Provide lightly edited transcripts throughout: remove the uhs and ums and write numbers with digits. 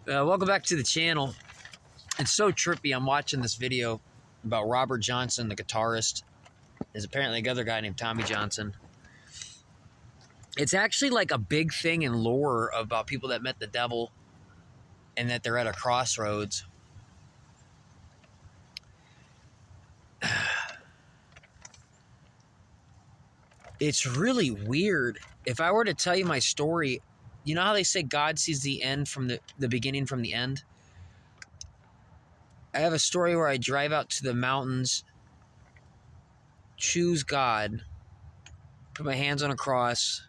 Welcome back to the channel. It's so trippy. I'm watching this video about Robert Johnson, the guitarist. There's apparently another guy named Tommy Johnson. It's actually like a big thing in lore about people that met the devil and that they're at a crossroads. It's really weird. If I were to tell you my story, you know how they say God sees the end from the beginning from the end? I have a story where I drive out to the mountains, choose God, put my hands on a cross.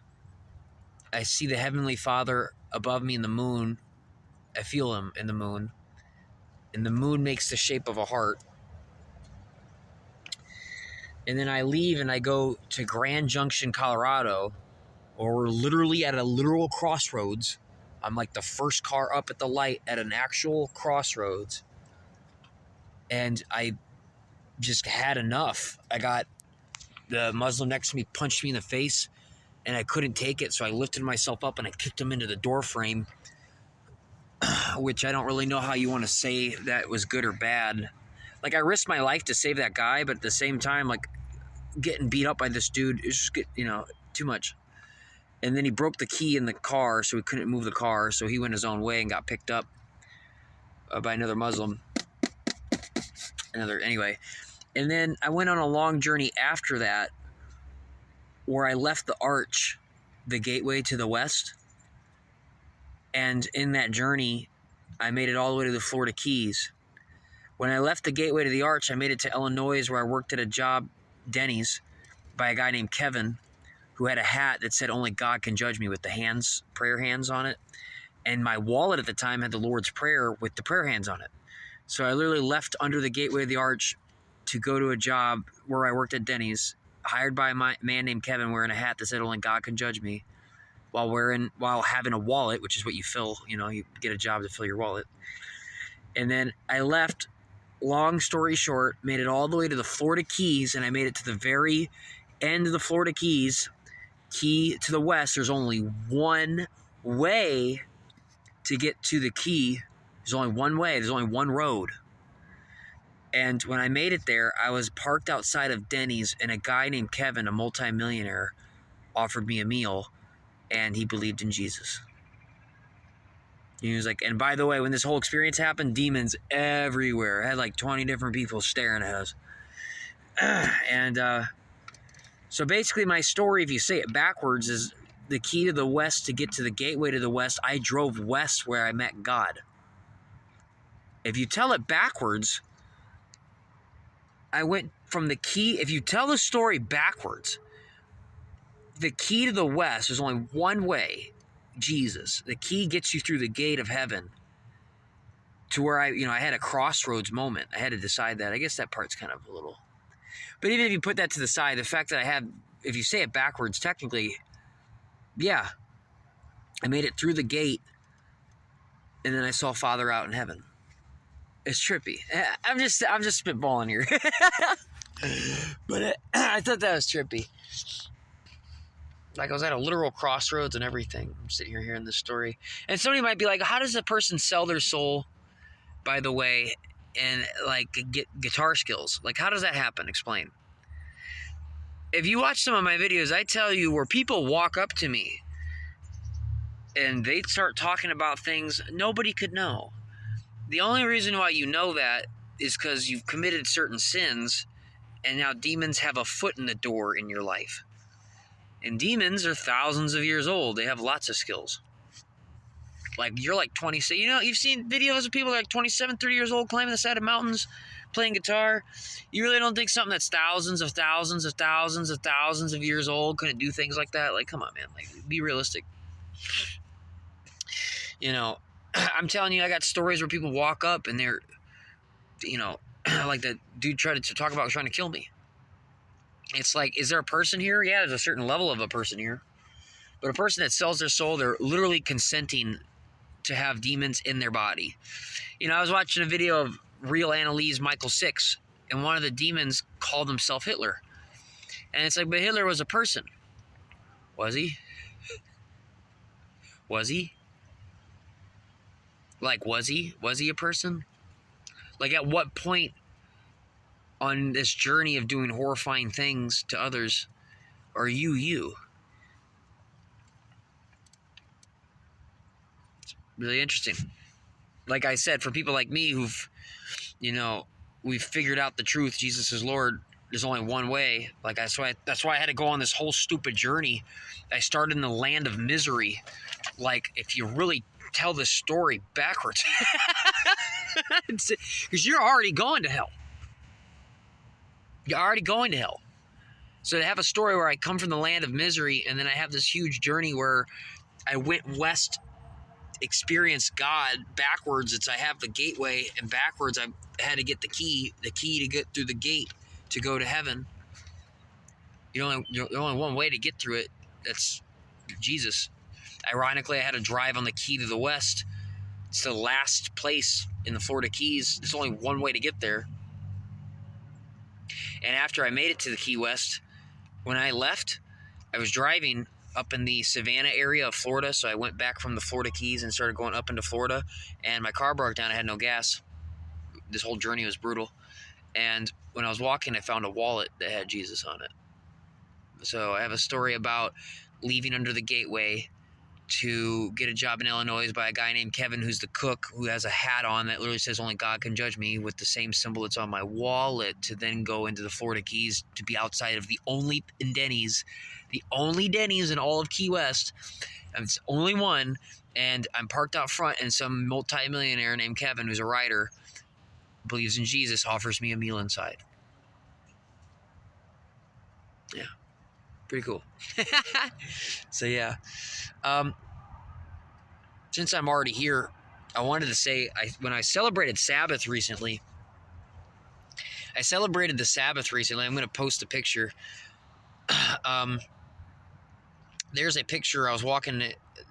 I see the Heavenly Father above me in the moon. I feel him in the moon. And the moon makes the shape of a heart. And then I leave and I go to Grand Junction, Colorado, or we're literally at a literal crossroads. I'm like the first car up at the light at an actual crossroads. And I just had enough. I got the Muslim next to me punched me in the face and I couldn't take it. So I lifted myself up and I kicked him into the door frame, which I don't really know how you want to say that was good or bad. Like, I risked my life to save that guy, but at the same time, like, getting beat up by this dude is just, too much. And then he broke the key in the car, so he couldn't move the car, so he went his own way and got picked up by another Muslim. Anyway. And then I went on a long journey after that where I left the arch, the gateway to the west. And in that journey, I made it all the way to the Florida Keys. When I left the gateway to the arch, I made it to Illinois, where I worked at a job, Denny's, by a guy named Kevin, who had a hat that said "Only God Can Judge Me" with the hands, prayer hands on it. And my wallet at the time had the Lord's Prayer with the prayer hands on it. So I literally left under the gateway of the arch to go to a job where I worked at Denny's, hired by a man named Kevin wearing a hat that said "Only God Can Judge Me," while having a wallet, which is what you fill, you get a job to fill your wallet. And then I left. Long story short, made it all the way to the Florida Keys, and I made it to the very end of the Florida Keys, key to the west. There's only one way to get to the key. There's only one way. There's only one road. And when I made it there, I was parked outside of Denny's, and a guy named Kevin, a multimillionaire, offered me a meal, and he believed in Jesus. He was like, and by the way, when this whole experience happened, demons everywhere. I had like 20 different people staring at us. And so basically my story, if you say it backwards, is the key to the west to get to the gateway to the west. I drove west where I met God. If you tell it backwards, I went from the key. If you tell the story backwards, the key to the west is only one way. Jesus. The key gets you through the gate of heaven to where I had a crossroads moment. I had to decide that. I guess that part's kind of a little... But even if you put that to the side, the fact that if you say it backwards, technically, yeah, I made it through the gate and then I saw Father out in heaven. It's trippy. I'm just spitballing here. But I thought that was trippy. Like, I was at a literal crossroads and everything. I'm sitting here hearing this story. And somebody might be like, how does a person sell their soul, by the way, and like get guitar skills? Like, how does that happen? Explain. If you watch some of my videos, I tell you where people walk up to me and they start talking about things nobody could know. The only reason why you know that is because you've committed certain sins and now demons have a foot in the door in your life. And demons are thousands of years old. They have lots of skills. Like, you're like 26. You've seen videos of people like 27, 30 years old climbing the side of mountains, playing guitar. You really don't think something that's thousands of thousands of thousands of thousands of years old couldn't do things like that? Like, come on, man. Like, be realistic. I'm telling you, I got stories where people walk up and they're, like the dude tried to talk about trying to kill me. It's like, is there a person here? Yeah, there's a certain level of a person here. But a person that sells their soul, they're literally consenting to have demons in their body. I was watching a video of real Annalise Michael 6, and one of the demons called himself Hitler. And it's like, but Hitler was a person. Was he? Was he? Like, was he a person? Like, at what point on this journey of doing horrifying things to others are you? It's really interesting. Like I said, for people like me who've, we've figured out the truth, Jesus is Lord, there's only one way. Like, that's why I had to go on this whole stupid journey. I started in the land of misery. Like, if you really tell this story backwards, because you're already going to hell. You're already going to hell. So to have a story where I come from the land of misery, and then I have this huge journey where I went west, experienced God. Backwards, I have the gateway, and backwards I had to get the key to get through the gate to go to heaven. There's only one way to get through it. That's Jesus. Ironically, I had to drive on the key to the west. It's the last place in the Florida Keys. There's only one way to get there. And after I made it to the Key West, when I left, I was driving up in the Savannah area of Florida, so I went back from the Florida Keys and started going up into Florida, and my car broke down. I had no gas. This whole journey was brutal. And when I was walking, I found a wallet that had Jesus on it. So I have a story about leaving under the gateway to get a job in Illinois by a guy named Kevin, who's the cook, who has a hat on that literally says "Only God Can Judge Me," with the same symbol that's on my wallet, to then go into the Florida Keys to be outside of the only Denny's in all of Key West. And it's only one, and I'm parked out front, and some multi-millionaire named Kevin, who's a writer, believes in Jesus, offers me a meal inside. Yeah, pretty cool. So yeah. Since I'm already here, I wanted to say, when I celebrated Sabbath recently, I'm going to post a picture. There's a picture. I was walking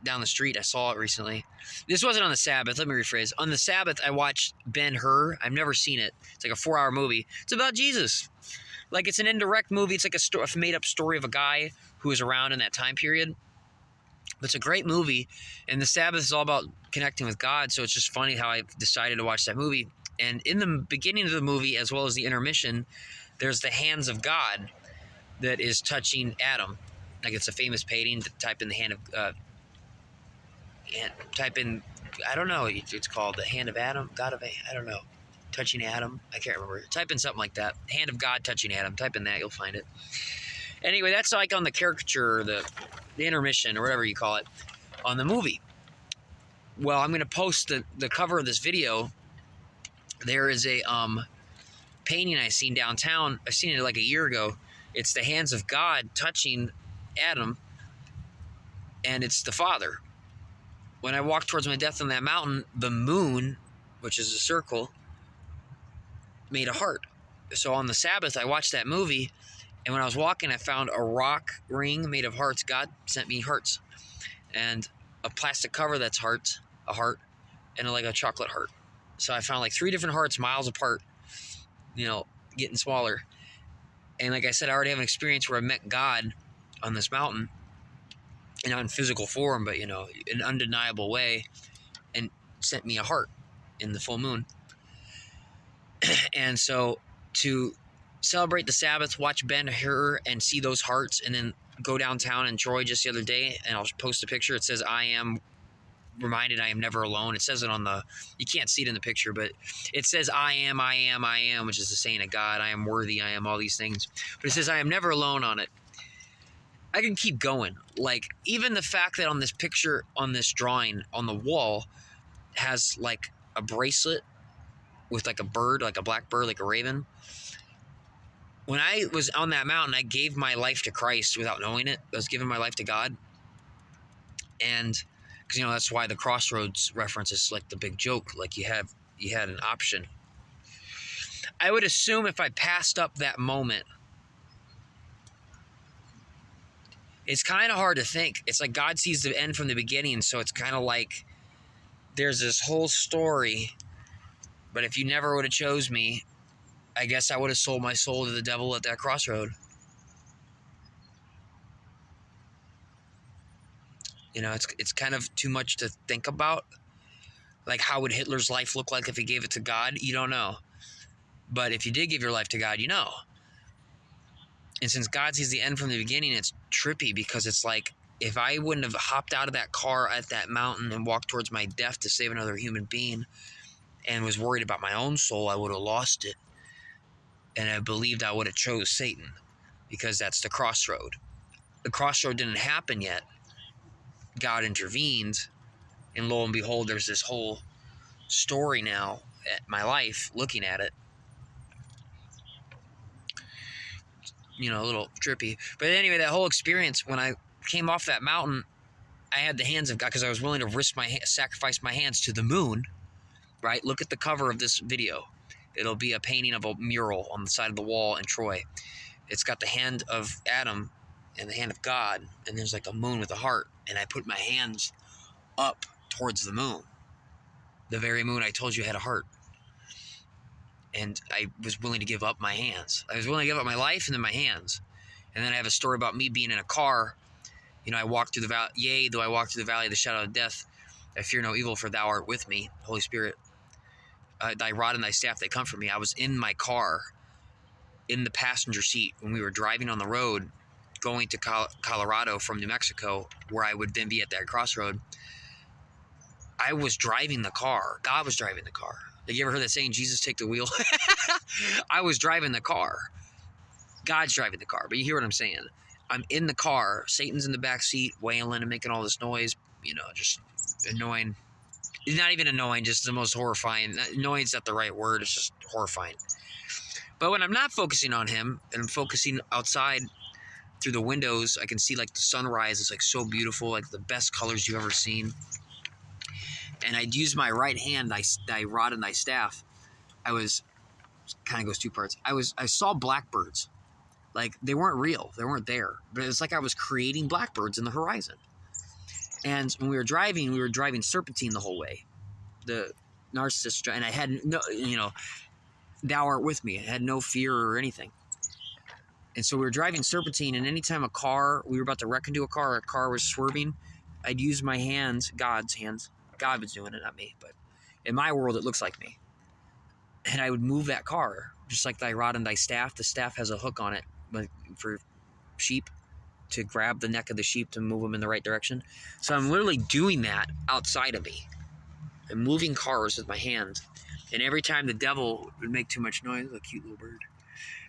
down the street. I saw it recently. This wasn't on the Sabbath. Let me rephrase. On the Sabbath, I watched Ben-Hur. I've never seen it. It's like a 4-hour movie. It's about Jesus. Like, it's an indirect movie. It's like a made-up story of a guy who was around in that time period. It's a great movie, and the Sabbath is all about connecting with God, so it's just funny how I decided to watch that movie. And in the beginning of the movie, as well as the intermission, there's the hands of God that is touching Adam. Like, it's a famous painting. Type in the hand of I don't know, it's called the hand of Adam, God of, I don't know, touching Adam. I can't remember. Type in something like that. Hand of God touching Adam. Type in that, you'll find it. Anyway, that's like on the caricature, or the intermission, or whatever you call it, on the movie. Well, I'm going to post the cover of this video. There is a painting I seen downtown. I've seen it like a year ago. It's the hands of God touching Adam, and it's the Father. When I walked towards my death on that mountain, the moon, which is a circle, made a heart. So on the Sabbath, I watched that movie, and when I was walking, I found a rock ring made of hearts. God sent me hearts. And a plastic cover that's hearts, a heart, and like a chocolate heart. So I found like 3 different hearts miles apart, getting smaller. And like I said, I already have an experience where I met God on this mountain, and not in physical form, but, in an undeniable way, and sent me a heart in the full moon. And so to celebrate the Sabbath, watch Ben-Hur and see those hearts, and then go downtown in Troy just the other day, and I'll post a picture. It says, I am never alone. It says it on you can't see it in the picture, but it says, I am, which is the saying of God. I am worthy, I am all these things. But it says, I am never alone on it. I can keep going. Like, even the fact that on this picture, on this drawing on the wall, has like a bracelet with like a bird, like a black bird, like a raven. When I was on that mountain, I gave my life to Christ without knowing it. I was giving my life to God. And because, that's why the Crossroads reference is like the big joke. Like, you had an option. I would assume if I passed up that moment, it's kind of hard to think. It's like God sees the end from the beginning, so it's kind of like there's this whole story, but if you never would have chose me, I guess I would have sold my soul to the devil at that crossroad. It's kind of too much to think about, Like, how would Hitler's life look like if he gave it to God? You don't know. But if you did give your life to God, you know. And since God sees the end from the beginning, it's trippy because it's like, if I wouldn't have hopped out of that car at that mountain and walked towards my death to save another human being and was worried about my own soul, I would have lost it. And I believed I would have chose Satan, because that's the crossroad. The crossroad didn't happen yet. God intervened, and lo and behold, there's this whole story now at my life looking at it. You know, a little trippy. But anyway, that whole experience, when I came off that mountain, I had the hands of God, because I was willing to sacrifice my hands to the moon, right? Look at the cover of this video. It'll be a painting of a mural on the side of the wall in Troy. It's got the hand of Adam and the hand of God, and there's like a moon with a heart, and I put my hands up towards the moon, the very moon I told you had a heart. And I was willing to give up my hands. I was willing to give up my life and then my hands. And then I have a story about me being in a car. You know, I walked through the valley. Yea, though I walk through the valley of the shadow of death, I fear no evil, for thou art with me, Holy Spirit. Thy rod and thy staff, they comfort me. I was in my car, in the passenger seat, when we were driving on the road, going to Colorado from New Mexico, where I would then be at that crossroad. I was driving the car. God was driving the car. Have you ever heard that saying, Jesus, take the wheel? I was driving the car. God's driving the car. But you hear what I'm saying. I'm in the car. Satan's in the back seat, wailing and making all this noise. You know, just annoying. It's not even annoying, just the most horrifying. Annoying's not the right word. It's just horrifying. But when I'm not focusing on him, and I'm focusing outside through the windows, I can see like the sunrise. It's like so beautiful, like the best colors you've ever seen. And I'd use my right hand, thy rod and thy staff. I was, kind of goes two parts. I saw blackbirds. Like, they weren't real. They weren't there. But it's like I was creating blackbirds in the horizon. And when we were driving serpentine the whole way. The narcissist, and I had no, you know, thou art with me. I had no fear or anything. And so we were driving serpentine, and anytime we were about to wreck into a car was swerving, I'd use my hands, God's hands. God was doing it, not me. But in my world, it looks like me. And I would move that car, just like thy rod and thy staff. The staff has a hook on it for sheep, to grab the neck of the sheep to move them in the right direction. So I'm literally doing that outside of me. I'm moving cars with my hands. And every time the devil would make too much noise, a cute little bird.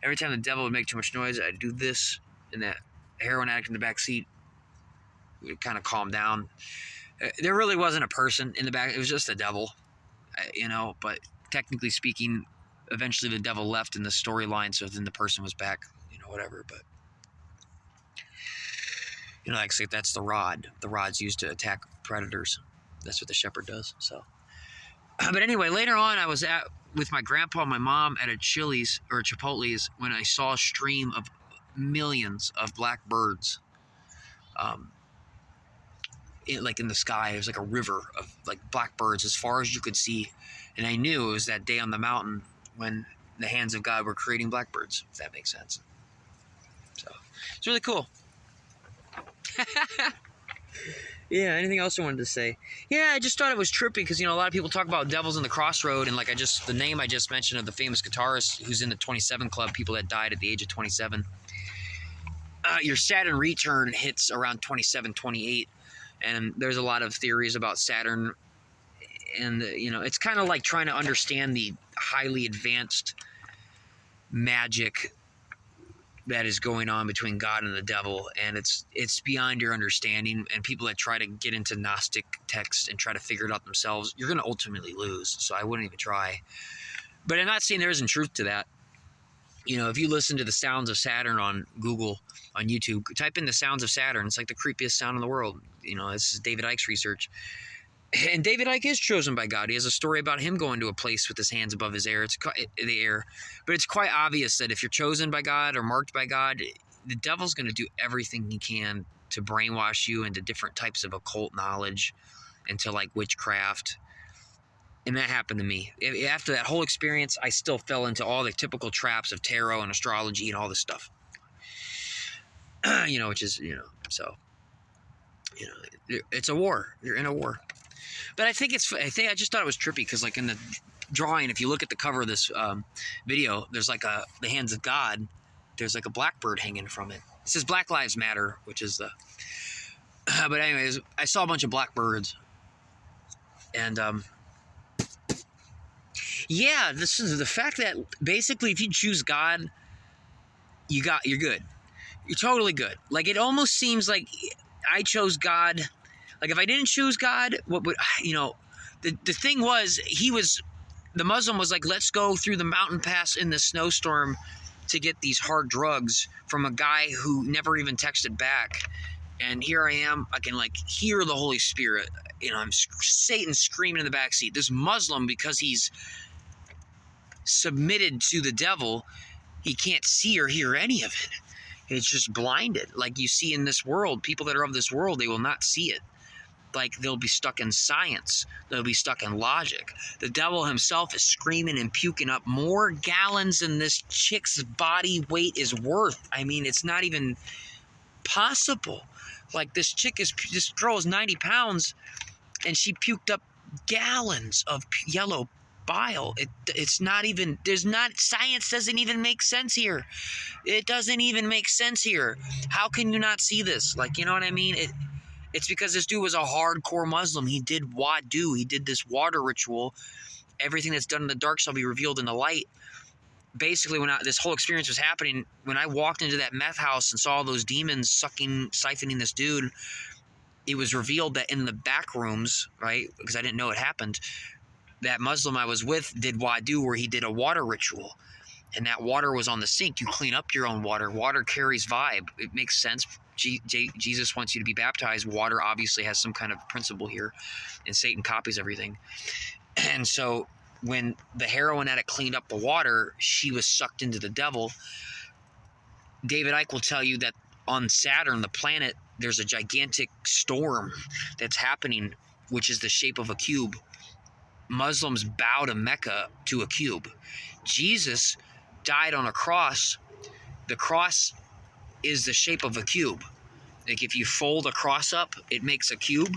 Every time the devil would make too much noise, I'd do this, and that heroin addict in the back seat would kind of calm down. There really wasn't a person in the back. It was just the devil, you know. But technically speaking, eventually the devil left in the storyline, so then the person was back, you know, whatever. But, you know, like I say, that's the rod. The rod's used to attack predators. That's what the shepherd does. So, but anyway, later on, I was with my grandpa and my mom at a Chili's or Chipotle's when I saw a stream of millions of black birds. Like in the sky, it was like a river of like blackbirds as far as you could see. And I knew it was that day on the mountain when the hands of God were creating blackbirds, if that makes sense. So it's really cool. Yeah, anything else I wanted to say? Yeah, I just thought it was trippy because, you know, a lot of people talk about devils in the crossroad, and like the name I just mentioned of the famous guitarist who's in the 27 Club, people that died at the age of 27. Your Saturn return hits around 27, 28. And there's a lot of theories about Saturn, and you know, it's kind of like trying to understand the highly advanced magic that is going on between God and the devil, and it's beyond your understanding. And people that try to get into Gnostic texts and try to figure it out themselves, you're going to ultimately lose. So I wouldn't even try. But I'm not saying there isn't truth to that. You know, if you listen to the sounds of Saturn on Google, on YouTube, type in the sounds of Saturn. It's like the creepiest sound in the world. You know, this is David Icke's research. And David Icke is chosen by God. He has a story about him going to a place with his hands above his air. The air. But it's quite obvious that if you're chosen by God or marked by God, the devil's going to do everything he can to brainwash you into different types of occult knowledge, into like witchcraft. And that happened to me. After that whole experience, I still fell into all the typical traps of tarot and astrology and all this stuff. You know, which is, you know, so, you know, it's a war. You're in a war. But I I just thought it was trippy because, like, in the drawing, if you look at the cover of this video, there's like the hands of God. There's like a blackbird hanging from it. It says Black Lives Matter, which is the. But anyways, I saw a bunch of blackbirds, and yeah, this is the fact that basically, if you choose God, you're good. You're totally good. Like, it almost seems like I chose God. Like, if I didn't choose God, what would, the thing was, the Muslim was like, let's go through the mountain pass in the snowstorm to get these hard drugs from a guy who never even texted back. And here I am, I can, like, hear the Holy Spirit. I'm Satan screaming in the backseat. This Muslim, because he's submitted to the devil, he can't see or hear any of it. It's just blinded. Like you see in this world, people that are of this world, they will not see it. Like, they'll be stuck in science. They'll be stuck in logic. The devil himself is screaming and puking up more gallons than this chick's body weight is worth. I mean, it's not even possible. Like, this girl is 90 pounds, and she puked up gallons of yellow bile. It's not even, science doesn't even make sense here. It doesn't even make sense here. How can you not see this? Like, you know what I mean? It's because this dude was a hardcore Muslim. He did Wadu. He did this water ritual. Everything that's done in the dark shall be revealed in the light. Basically, when this whole experience was happening, when I walked into that meth house and saw all those demons siphoning this dude, it was revealed that in the back rooms, right, because I didn't know it happened, that Muslim I was with did Wadu, where he did a water ritual. And that water was on the sink. You clean up your own water. Water carries vibe. It makes sense. Jesus wants you to be baptized. Water obviously has some kind of principle here, and Satan copies everything. And so when the heroin addict cleaned up the water, she was sucked into the devil. David Icke will tell you that on Saturn, the planet, there's a gigantic storm that's happening, which is the shape of a cube. Muslims bow to Mecca to a cube. Jesus died on a cross. The cross is the shape of a cube. Like, if you fold a cross up, it makes a cube.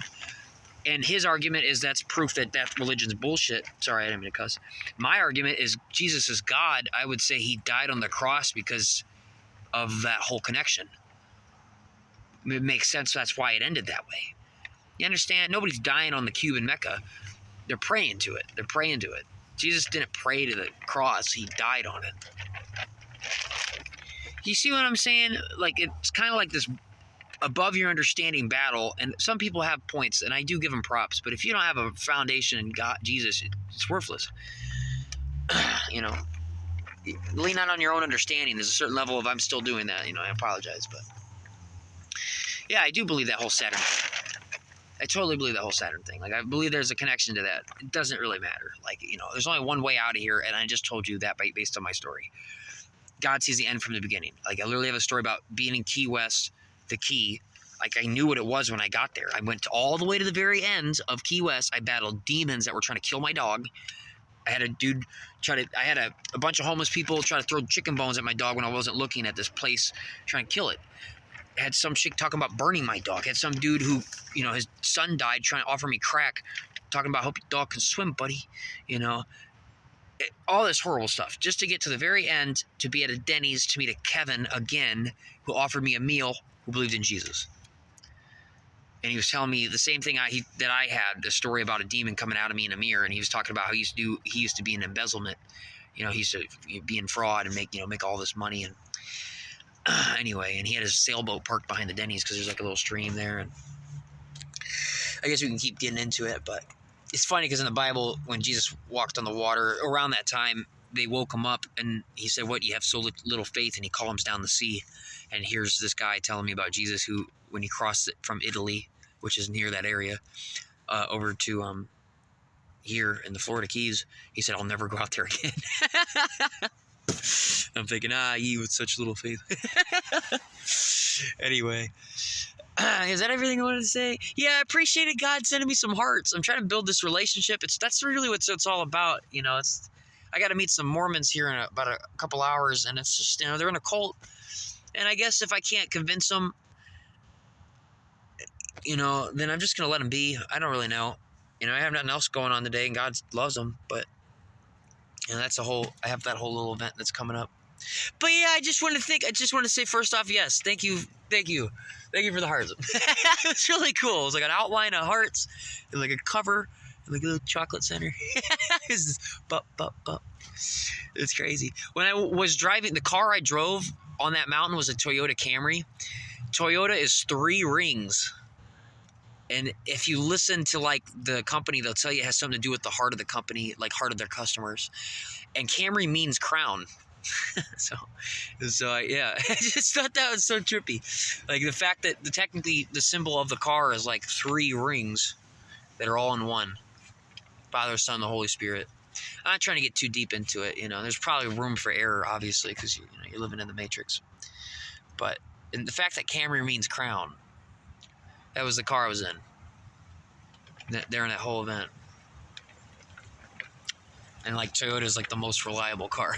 And his argument is that's proof that religion's bullshit. Sorry, I didn't mean to cuss. My argument is Jesus is God. I would say he died on the cross because of that whole connection. It makes sense. That's why it ended that way. You understand? Nobody's dying on the cube in Mecca. They're praying to it. They're praying to it. Jesus didn't pray to the cross. He died on it. You see what I'm saying? Like, it's kind of like this above your understanding battle, and some people have points, and I do give them props, but if you don't have a foundation in God, Jesus, it's worthless. Lean not on your own understanding. There's a certain level of I'm still doing that. I apologize, but yeah, I do believe that whole Saturn thing. I totally believe that whole Saturn thing. Like, I believe there's a connection to that. It doesn't really matter. Like, there's only one way out of here, and I just told you that based on my story. God sees the end from the beginning. Like, I literally have a story about being in Key West, the Key. Like, I knew what it was when I got there. I went all the way to the very end of Key West. I battled demons that were trying to kill my dog. I had a dude I had a bunch of homeless people try to throw chicken bones at my dog when I wasn't looking at this place, trying to kill it. I had some chick talking about burning my dog. I had some dude who, his son died trying to offer me crack, talking about, hope your dog can swim, buddy. All this horrible stuff, just to get to the very end, to be at a Denny's, to meet a Kevin again, who offered me a meal, who believed in Jesus. And he was telling me the same thing that I had, a story about a demon coming out of me in a mirror, and he was talking about how he used to be in embezzlement. He used to be in fraud and make all this money. And anyway, and he had his sailboat parked behind the Denny's because there's like a little stream there. And I guess we can keep getting into it, but it's funny because in the Bible, when Jesus walked on the water, around that time, they woke him up and he said, "What, you have so little faith?" And he calms down the sea. And here's this guy telling me about Jesus who, when he crossed it from Italy, which is near that area, over to here in the Florida Keys, he said, "I'll never go out there again." I'm thinking, ye with such little faith. Anyway, is that everything I wanted to say? Yeah, I appreciated God sending me some hearts. I'm trying to build this relationship. That's really what it's all about. I got to meet some Mormons here in about a couple hours, and it's just, they're in a cult. And I guess if I can't convince them, then I'm just going to let them be. I don't really know. You know, I have nothing else going on today, and God loves them. But that's I have that whole little event that's coming up. But yeah, I just want to say first off, yes, thank you for the hearts. It's really cool. It was like an outline of hearts, and like a cover, and like a little chocolate center. It's just bup. It's crazy. When I was driving, the car I drove on that mountain was a Toyota Camry. Toyota is 3 rings. And if you listen to like the company, they'll tell you it has something to do with the heart of the company, like heart of their customers. And Camry means crown. so yeah, I just thought that was so trippy. Like the fact that technically the symbol of the car is like 3 rings that are all in one. Father, Son, the Holy Spirit. I'm not trying to get too deep into it. You know, there's probably room for error, obviously, because you're living in the Matrix. But and the fact that Camry means crown, that was the car I was in during that whole event. And like Toyota is like the most reliable car.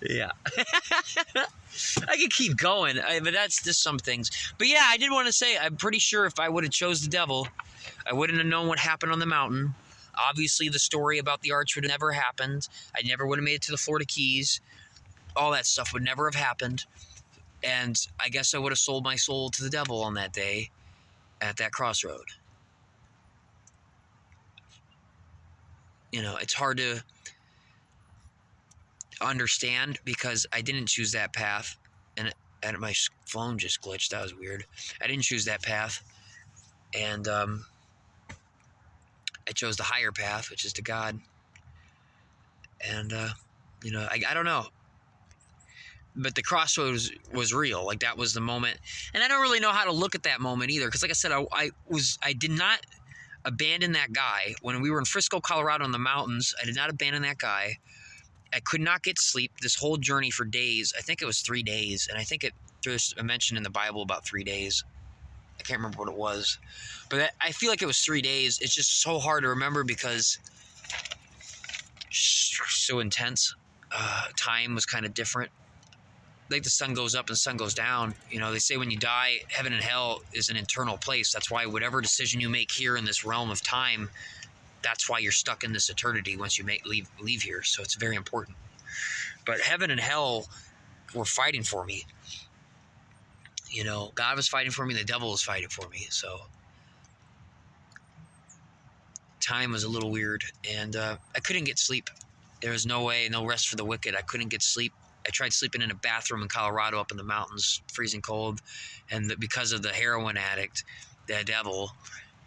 Yeah. I could keep going, but that's just some things. But yeah, I did want to say, I'm pretty sure if I would have chose the devil, I wouldn't have known what happened on the mountain. Obviously, the story about the arch would have never happened. I never would have made it to the Florida Keys. All that stuff would never have happened. And I guess I would have sold my soul to the devil on that day at that crossroad. You know, it's hard to understand because I didn't choose that path, and my phone just glitched. That was weird. I didn't choose that path, and I chose the higher path, which is to God. And you know, I don't know, but the crossroads was real. Like that was the moment, and I don't really know how to look at that moment either, because like I said, I did not abandon that guy when we were in Frisco, Colorado, in the mountains. I did not abandon that guy. I could not get sleep this whole journey for days. I think it was 3 days. And I think there's a mention in the Bible about 3 days. I can't remember what it was. But I feel like it was 3 days. It's just so hard to remember because it's so intense. Time was kind of different. Like the sun goes up and the sun goes down. You know, they say when you die, heaven and hell is an internal place. That's why whatever decision you make here in this realm of time, that's why you're stuck in this eternity once you leave here. So it's very important. But heaven and hell were fighting for me. You know, God was fighting for me. The devil was fighting for me. So time was a little weird. And I couldn't get sleep. There was no way, no rest for the wicked. I couldn't get sleep. I tried sleeping in a bathroom in Colorado up in the mountains, freezing cold. And because of the heroin addict, the devil,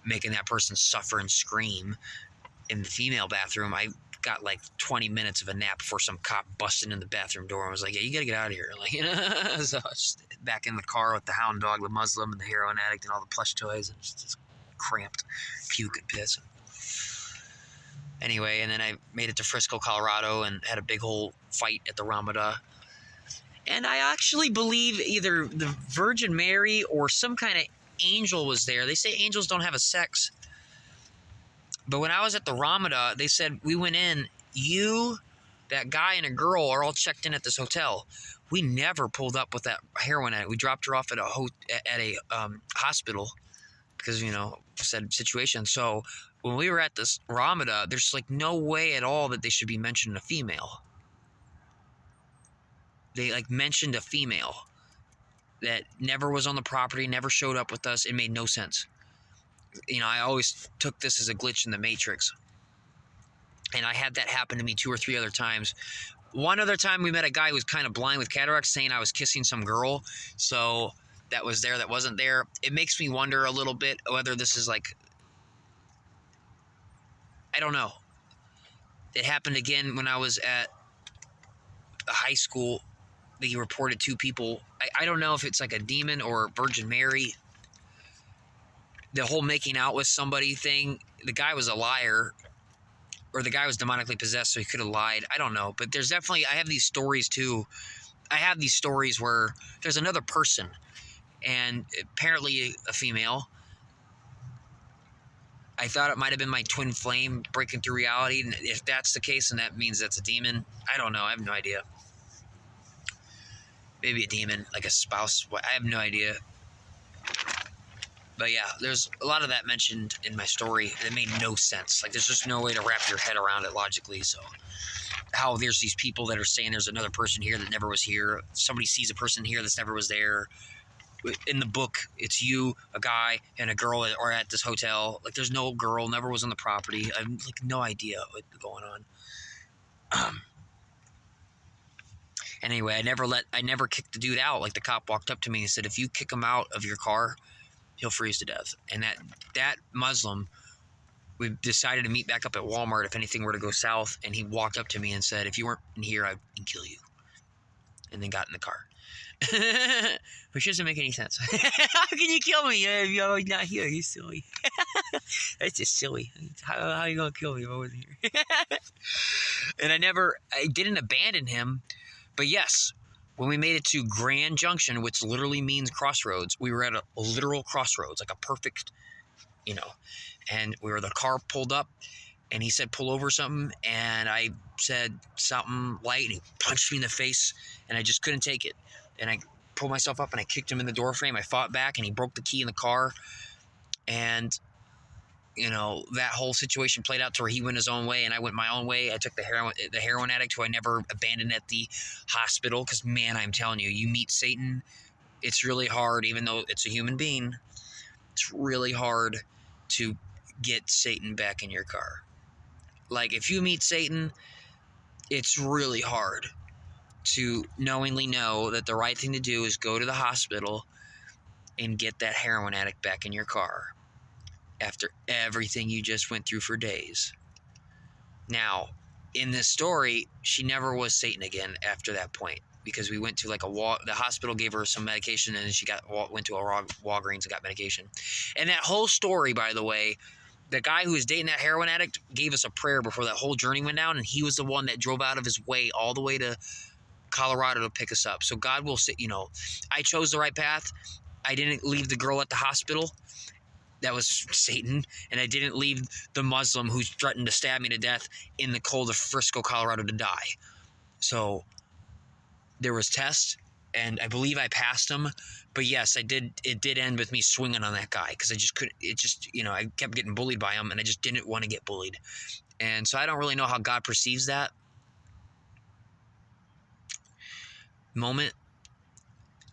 making that person suffer and scream in the female bathroom, I got like 20 minutes of a nap before some cop busted in the bathroom door and was like, "Yeah, you gotta get out of here." Like, you know, so I was just back in the car with the hound dog, the Muslim, and the heroin addict, and all the plush toys, and just cramped, puke and piss. Anyway, and then I made it to Frisco, Colorado, and had a big whole fight at the Ramada. And I actually believe either the Virgin Mary or some kind of angel was there. They say angels don't have a sex. But when I was at the Ramada, they said, we went in, you, that guy, and a girl are all checked in at this hotel. We never pulled up with that heroin addict. We dropped her off at a hospital because, you know, said situation. So when we were at this Ramada, there's like no way at all that they should be mentioning a female. They like mentioned a female that never was on the property, never showed up with us. It made no sense. You know, I always took this as a glitch in the Matrix. And I had that happen to me 2 or 3 other times. One other time we met a guy who was kind of blind with cataracts saying I was kissing some girl. So that was there, that wasn't there. It makes me wonder a little bit whether this is like, I don't know. It happened again when I was at a high school. They reported 2 people. I don't know if it's like a demon or Virgin Mary. The whole making out with somebody thing, the guy was a liar, or the guy was demonically possessed, so he could have lied. I don't know. But there's definitely, I have these stories too. I have these stories where there's another person, and apparently a female. I thought it might have been my twin flame breaking through reality. And if that's the case, then that means that's a demon. I don't know. I have no idea. Maybe a demon, like a spouse. I have no idea. But yeah, there's a lot of that mentioned in my story that made no sense. Like, there's just no way to wrap your head around it logically. So, how there's these people that are saying there's another person here that never was here. Somebody sees a person here that's never was there. In the book, it's you, a guy, and a girl are at this hotel. Like, there's no girl, never was on the property. I have like no idea what's going on. Anyway, I never kicked the dude out. Like, the cop walked up to me and said, if you kick him out of your car, he'll freeze to death. And that Muslim, we decided to meet back up at Walmart if anything were to go south. And he walked up to me and said, if you weren't in here, I'd kill you. And then got in the car. Which doesn't make any sense. How can you kill me if you're not here? You're silly. That's just silly. How are you going to kill me if I wasn't here? And I didn't abandon him. But yes, when we made it to Grand Junction, which literally means crossroads, we were at a literal crossroads, like a perfect, and the car pulled up, and he said, pull over something, and I said something light, and he punched me in the face, and I just couldn't take it. And I pulled myself up, and I kicked him in the door frame. I fought back, and he broke the key in the car, and that whole situation played out to where he went his own way and I went my own way. I took the heroin addict who I never abandoned at the hospital, because, man, I'm telling you, you meet Satan, it's really hard, even though it's a human being, it's really hard to get Satan back in your car. Like, if you meet Satan, it's really hard to knowingly know that the right thing to do is go to the hospital and get that heroin addict back in your car after everything you just went through for days. Now, in this story, she never was Satan again after that point, because we went to the hospital gave her some medication, and then she went to a Walgreens and got medication. And that whole story, by the way, the guy who was dating that heroin addict gave us a prayer before that whole journey went down, and he was the one that drove out of his way all the way to Colorado to pick us up. So God will say, I chose the right path. I didn't leave the girl at the hospital. That was Satan. And I didn't leave the Muslim who threatened to stab me to death in the cold of Frisco, Colorado to die. So there was tests, and I believe I passed them. But yes, it did end with me swinging on that guy, because I just couldn't. I kept getting bullied by him, and I just didn't want to get bullied. And so I don't really know how God perceives that moment.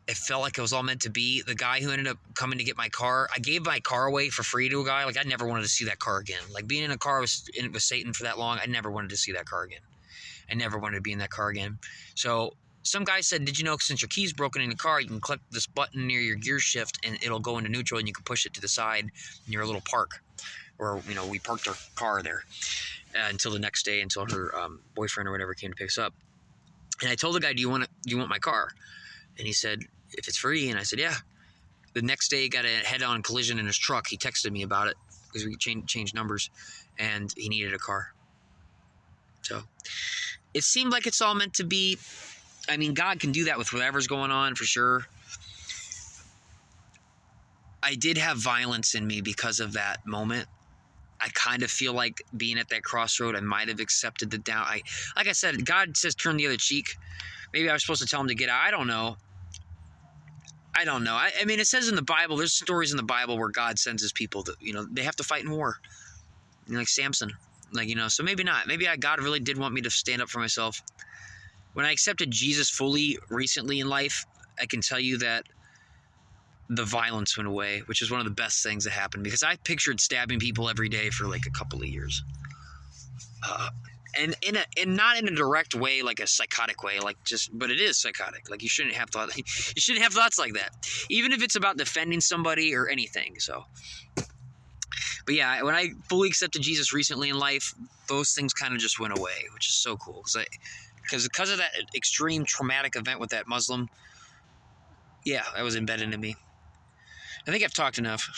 It felt like it was all meant to be. The guy who ended up coming to get my car, I gave my car away for free to a guy. Like, I never wanted to see that car again. Like, being in a car with Satan for that long, I never wanted to see that car again. I never wanted to be in that car again. So some guy said, did you know, since your key's broken in your car, you can click this button near your gear shift and it'll go into neutral, and you can push it to the side near a little park. Or, we parked our car there until the next day, until her boyfriend or whatever came to pick us up. And I told the guy, do you want my car? And he said, if it's free. And I said, yeah. The next day, he got a head-on collision in his truck. He texted me about it, because we changed numbers, and he needed a car. So it seemed like it's all meant to be. I mean, God can do that with whatever's going on, for sure. I did have violence in me because of that moment. I kind of feel like being at that crossroad, I might have accepted the down. Like I said, God says turn the other cheek. Maybe I was supposed to tell him to get out. I don't know. I mean, it says in the Bible, there's stories in the Bible where God sends his people that, they have to fight in war. Like Samson. So maybe not. Maybe God really did want me to stand up for myself. When I accepted Jesus fully recently in life, I can tell you that the violence went away, which is one of the best things that happened, because I pictured stabbing people every day for like a couple of years. And not in a direct way, like a psychotic way, but it is psychotic. Like, you shouldn't have thoughts like that, even if it's about defending somebody or anything. So, but yeah, when I fully accepted Jesus recently in life, those things kind of just went away, which is so cool. Because of that extreme traumatic event with that Muslim, yeah, that was embedded in me. I think I've talked enough.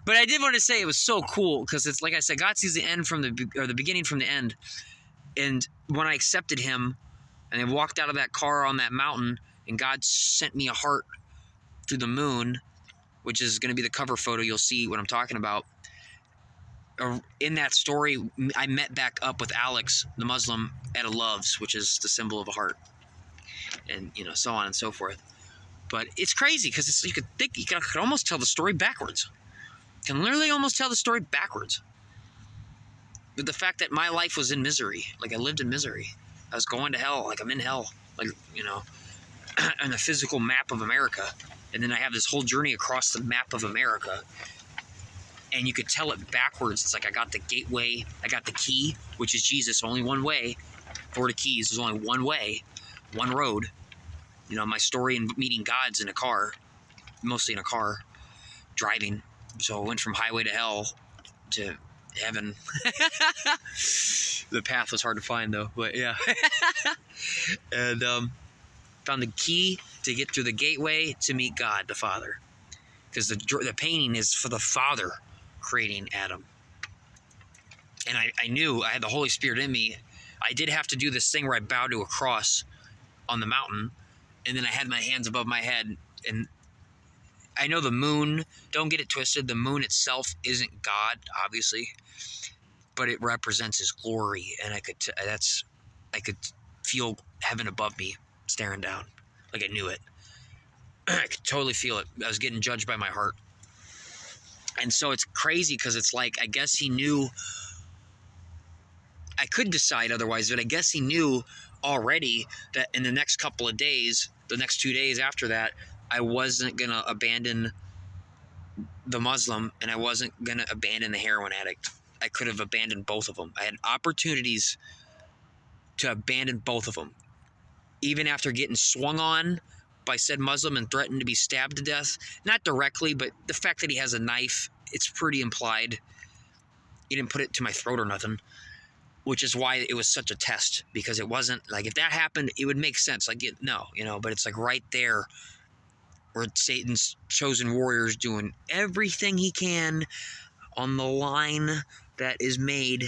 But I did want to say it was so cool, because it's like I said, God sees the end the beginning from the end. And when I accepted him and I walked out of that car on that mountain, and God sent me a heart through the moon, which is going to be the cover photo, you'll see what I'm talking about. In that story, I met back up with Alex, the Muslim, at a Love's, which is the symbol of a heart. And, so on and so forth. But it's crazy because you could almost tell the story backwards. You can literally almost tell the story backwards. With the fact that my life was in misery. Like, I lived in misery. I was going to hell. Like, I'm in hell. Like, you know, on a physical map of America. And then I have this whole journey across the map of America. And you could tell it backwards. It's like I got the gateway. I got the key, which is Jesus. Only one way. Florida Keys. There's only one way. One road. You know, my story in meeting God's in a car. Mostly in a car. Driving. So I went from highway to hell to heaven. The path was hard to find, though. But yeah. And found the key to get through the gateway to meet God, the Father. Because the painting is for the Father creating Adam. And I knew I had the Holy Spirit in me. I did have to do this thing where I bowed to a cross on the mountain. And then I had my hands above my head. And I know the moon, don't get it twisted, the moon itself isn't God, obviously. But it represents his glory. And I could feel heaven above me staring down. Like I knew it. I could totally feel it. I was getting judged by my heart. And so it's crazy because it's like, I guess he knew. I could decide otherwise, but I guess he knew already that in the next couple of days, the next 2 days after that, I wasn't going to abandon the Muslim and I wasn't going to abandon the heroin addict. I could have abandoned both of them. I had opportunities to abandon both of them. Even after getting swung on by said Muslim and threatened to be stabbed to death. Not directly, but the fact that he has a knife, it's pretty implied. He didn't put it to my throat or nothing, which is why it was such a test, because it wasn't, like, if that happened, it would make sense. Like, no, you know, but it's like right there where Satan's chosen warrior is doing everything he can on the line that is made,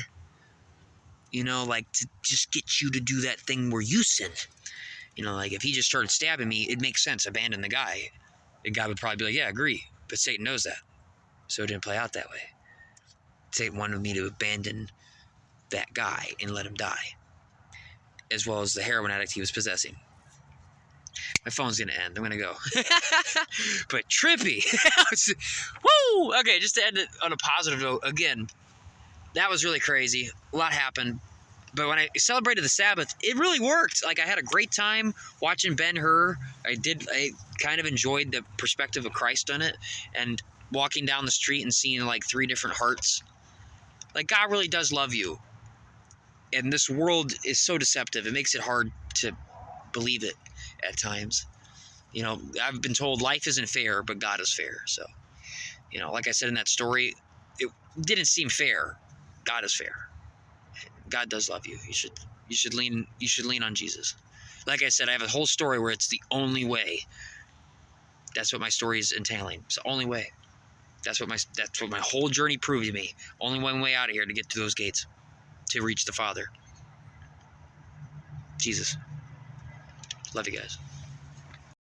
you know, like to just get you to do that thing where you sin. You know, like if he just started stabbing me, it makes sense. Abandon the guy. The guy would probably be like, yeah, agree. But Satan knows that. So it didn't play out that way. Satan wanted me to abandon that guy and let him die. As well as the heroin addict he was possessing. My phone's going to end. I'm going to go. But trippy. Woo! Okay, just to end it on a positive note. Again, that was really crazy. A lot happened. But when I celebrated the Sabbath, it really worked. Like, I had a great time watching Ben-Hur. I kind of enjoyed the perspective of Christ on it. And walking down the street and seeing, like, 3 different hearts. Like, God really does love you. And this world is so deceptive. It makes it hard to believe it at times. You know, I've been told life isn't fair, but God is fair. So, you know, like I said in that story, it didn't seem fair. God is fair. God does love you. You should lean on Jesus. Like I said, I have a whole story where it's the only way. That's what my story is entailing. It's the only way. That's what my whole journey proved to me. Only one way out of here to get to those gates, to reach the Father. Jesus. Love you guys.